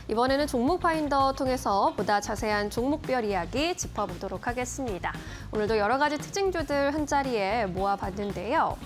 이번에는 종목 파인더 통해서 보다 자세한 종목별 이야기 짚어보도록 하겠습니다. 오늘도 여러 가지 특징주들 한자리에 모아봤는데요.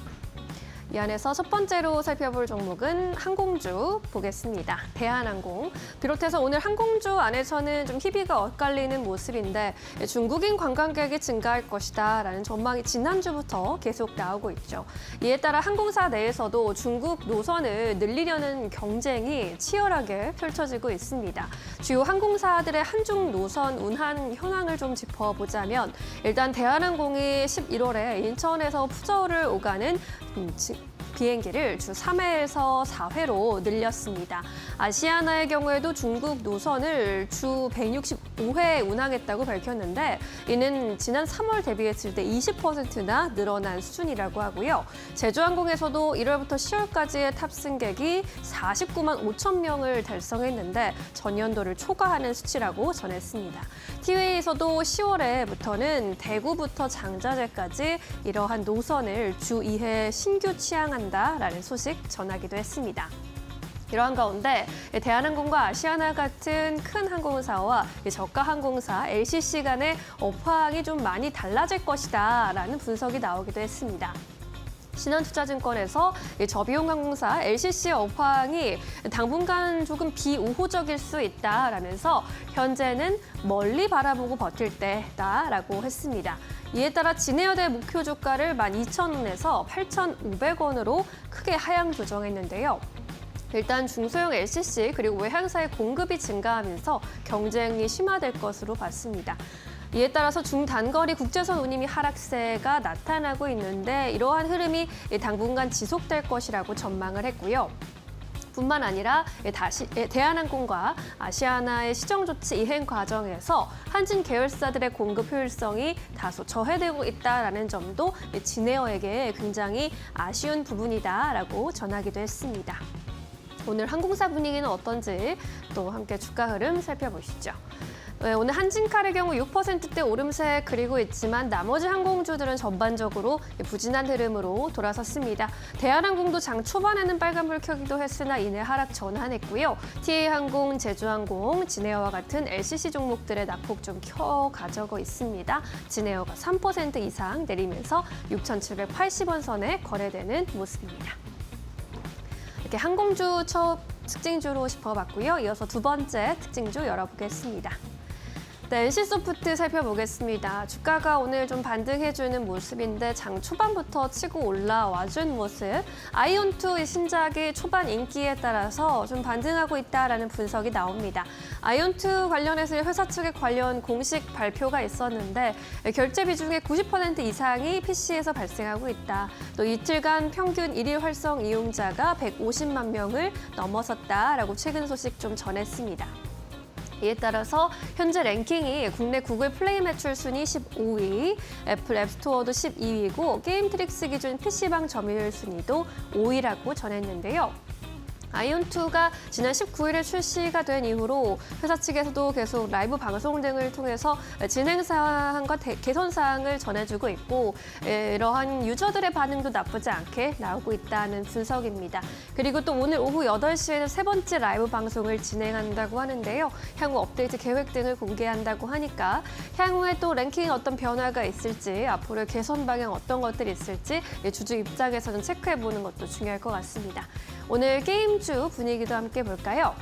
이 안에서 첫 번째로 살펴볼 종목은 항공주 보겠습니다. 대한항공. 비롯해서 오늘 항공주 안에서는 좀 희비가 엇갈리는 모습인데 중국인 관광객이 증가할 것이다 라는 전망이 지난주부터 계속 나오고 있죠. 이에 따라 항공사 내에서도 중국 노선을 늘리려는 경쟁이 치열하게 펼쳐지고 있습니다. 주요 항공사들의 한중 노선 운항 현황을 좀 짚어보자면 일단 대한항공이 11월에 인천에서 푸저우를 오가는 비행기를 주 3회에서 4회로 늘렸습니다. 아시아나의 경우에도 중국 노선을 주 165회 운항했다고 밝혔는데 이는 지난 3월 대비했을 때 20%나 늘어난 수준이라고 하고요. 제주항공에서도 1월부터 10월까지의 탑승객이 49만 5천 명을 달성했는데 전년도를 초과하는 수치라고 전했습니다. 티웨이에서도 10월에부터는 대구부터 장자재까지 이러한 노선을 주 2회 신규 취항한다라는 소식 전하기도 했습니다. 이러한 가운데 대한항공과 아시아나 같은 큰 항공사와 저가 항공사 LCC 간의 업황이 좀 많이 달라질 것이다라는 분석이 나오기도 했습니다. 신한투자증권에서 저비용 항공사 LCC 업황이 당분간 조금 비우호적일 수 있다라면서 현재는 멀리 바라보고 버틸 때다라고 했습니다. 이에 따라 진에어대 목표 주가를 12,000원에서 8,500원으로 크게 하향 조정했는데요. 일단 중소형 LCC 그리고 외항사의 공급이 증가하면서 경쟁이 심화될 것으로 봤습니다. 이에 따라서 중단거리 국제선 운임이 하락세가 나타나고 있는데 이러한 흐름이 당분간 지속될 것이라고 전망을 했고요. 뿐만 아니라 대한항공과 아시아나의 시정조치 이행 과정에서 한진 계열사들의 공급 효율성이 다소 저해되고 있다는 점도 진에어에게 굉장히 아쉬운 부분이다라고 전하기도 했습니다. 오늘 항공사 분위기는 어떤지 또 함께 주가 흐름 살펴보시죠. 오늘 한진칼의 경우 6%대 오름세 그리고 있지만 나머지 항공주들은 전반적으로 부진한 흐름으로 돌아섰습니다. 대한항공도 장 초반에는 빨간불 켜기도 했으나 이내 하락 전환했고요. TA항공, 제주항공, 진에어와 같은 LCC 종목들의 낙폭 좀 가져고 있습니다. 진에어가 3% 이상 내리면서 6,780원 선에 거래되는 모습입니다. 이렇게 항공주 첫 특징주로 짚어봤고요. 이어서 두 번째 특징주 열어보겠습니다. 네, NC소프트 살펴보겠습니다. 주가가 오늘 좀 반등해주는 모습인데 장 초반부터 치고 올라와준 모습. 아이온2 신작이 초반 인기에 따라서 좀 반등하고 있다라는 분석이 나옵니다. 아이온2 관련해서 회사 측의 관련 공식 발표가 있었는데 결제 비중의 90% 이상이 PC에서 발생하고 있다. 또 이틀간 평균 일일 활성 이용자가 150만 명을 넘어섰다라고 최근 소식 좀 전했습니다. 이에 따라서 현재 랭킹이 국내 구글 플레이 매출 순위 15위, 애플 앱스토어도 12위고 게임트릭스 기준 PC방 점유율 순위도 5위라고 전했는데요. 아이온2가 지난 19일에 출시가 된 이후로 회사 측에서도 계속 라이브 방송 등을 통해서 진행 사항과 개선 사항을 전해주고 있고 이러한 유저들의 반응도 나쁘지 않게 나오고 있다는 분석입니다. 그리고 또 오늘 오후 8시에는 세 번째 라이브 방송을 진행한다고 하는데요. 향후 업데이트 계획 등을 공개한다고 하니까 향후에 또 랭킹에 어떤 변화가 있을지 앞으로의 개선 방향 어떤 것들이 있을지 주주 입장에서는 체크해보는 것도 중요할 것 같습니다. 오늘 게임주 분위기도 함께 볼까요?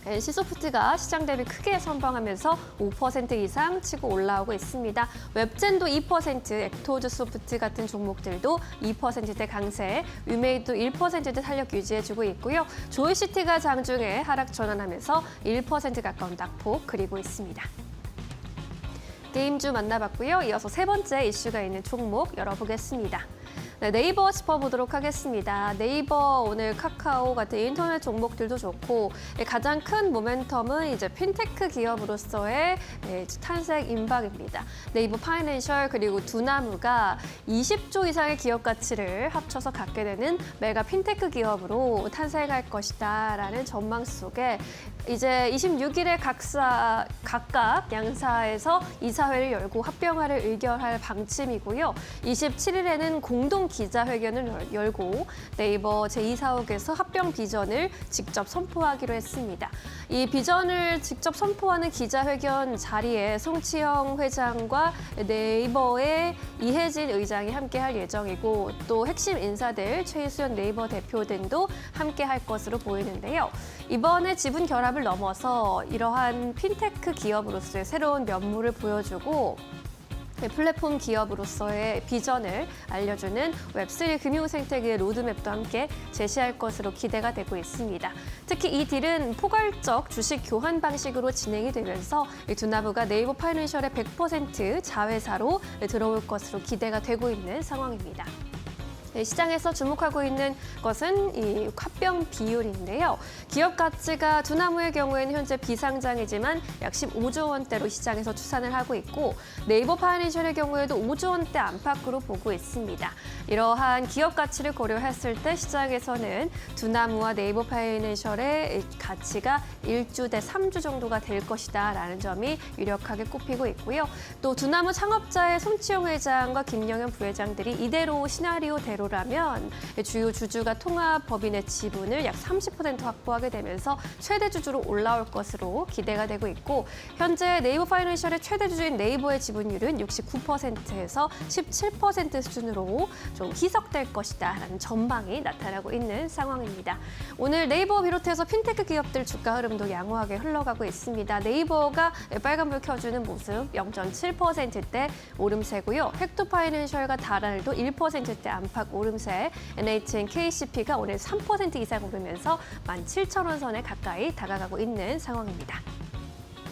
NC소프트가 시장 대비 크게 선방하면서 5% 이상 치고 올라오고 있습니다. 웹젠도 2%, 액토즈 소프트 같은 종목들도 2%대 강세, 위메이도 1%대 탄력 유지해주고 있고요. 조이시티가 장중에 하락 전환하면서 1% 가까운 낙폭 그리고 있습니다. 게임주 만나봤고요. 이어서 세 번째 이슈가 있는 종목 열어보겠습니다. 네, 네이버 짚어보도록 하겠습니다. 네이버 오늘 카카오 같은 인터넷 종목들도 좋고 가장 큰 모멘텀은 이제 핀테크 기업으로서의 탄생 임박입니다. 네이버 파이낸셜 그리고 두나무가 20조 이상의 기업 가치를 합쳐서 갖게 되는 메가 핀테크 기업으로 탄생할 것이다라는 전망 속에 이제 26일에 각각 양사에서 이사회를 열고 합병화를 의결할 방침이고요. 27일에는 공동 기자회견을 열고 네이버 제2사옥에서 합병 비전을 직접 선포하기로 했습니다. 이 비전을 직접 선포하는 기자회견 자리에 송치영 회장과 네이버의 이혜진 의장이 함께할 예정이고 또 핵심 인사들 최수연 네이버 대표 등도 함께할 것으로 보이는데요. 이번에 지분 결합을 넘어서 이러한 핀테크 기업으로서의 새로운 면모를 보여주고 플랫폼 기업으로서의 비전을 알려주는 웹3 금융 생태계의 로드맵도 함께 제시할 것으로 기대가 되고 있습니다. 특히 이 딜은 포괄적 주식 교환 방식으로 진행이 되면서 이 두나무가 네이버 파이낸셜의 100% 자회사로 들어올 것으로 기대가 되고 있는 상황입니다. 시장에서 주목하고 있는 것은 이 합병 비율인데요. 기업 가치가 두나무의 경우에는 현재 비상장이지만 약 15조 원대로 시장에서 추산을 하고 있고 네이버 파이낸셜의 경우에도 5조 원대 안팎으로 보고 있습니다. 이러한 기업 가치를 고려했을 때 시장에서는 두나무와 네이버 파이낸셜의 가치가 1주 대 3주 정도가 될 것이다라는 점이 유력하게 꼽히고 있고요. 또 두나무 창업자의 송치영 회장과 김영현 부회장들이 이대로 시나리오대로 라면 주요 주주가 통합법인의 지분을 약 30% 확보하게 되면서 최대 주주로 올라올 것으로 기대가 되고 있고 현재 네이버 파이낸셜의 최대 주주인 네이버의 지분율은 69%에서 17% 수준으로 좀 희석될 것이다라는 전망이 나타나고 있는 상황입니다. 오늘 네이버 비롯해서 핀테크 기업들 주가 흐름도 양호하게 흘러가고 있습니다. 네이버가 빨간불 켜주는 모습 0.7%대 오름세고요. 헥토 파이낸셜과 다랄도 1%대 안팎 오름세, NHN KCP가 오늘 3% 이상 오르면서 17,000원 선에 가까이 다가가고 있는 상황입니다.